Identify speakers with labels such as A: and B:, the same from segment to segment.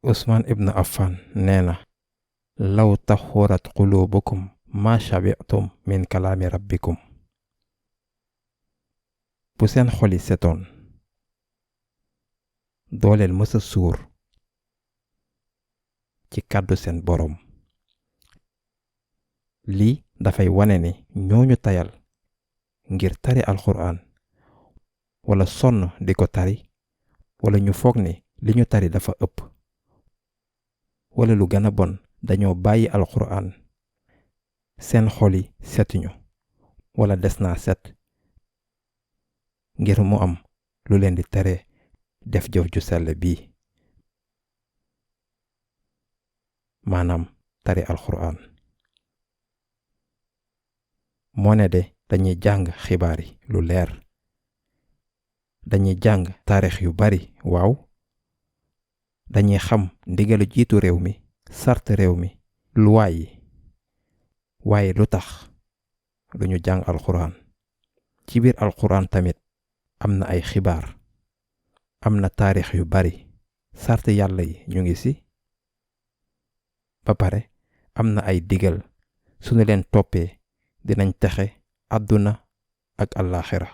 A: Usmaan ibn Affan nee na law taxurat qulubukum ma shabi'tum min kalaami rabbikum. bu seen xoli setoon dooleel mësa suur ci kàddu seen boroom. lii dafay wane ni ñooñu tayal ngir tari alxuraan wala sonn di ko tari wala ñu foog ni li ñu tari dafa ëpp wala lu gën a bon dañoo bàyyi alxuraan seen xol yi setuñu wala des naa set ngir mu am lu leen di tere def jëf ju sell bii maanaam tari alxuraan. moo ne de dañuy jàng xibaar yi lu leer dañuy jàng taarix yu bari waaw dañuy xam ndigalu jiitu réew mi sart réew mi luwaay yi waaye lu tax duñu jàng alxuraan. ci biir alxuraan tamit am na ay xibaar am na taarix yu bari sart yàlla yi ñu ngi ci ba pare am na ay digal suñu leen toppee dinañ texe àdduna ak àllaaxira.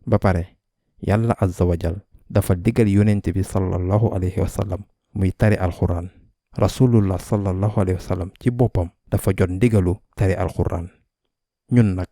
A: ba pare yàlla azza wa jal dafa digal yonent bi sallallahu alayhi wa sallam muy tari alxuraan. rasulullah sallallahu alayhi wa sallam ci boppam dafa jot ndigalu tari alxuraan. ñun nag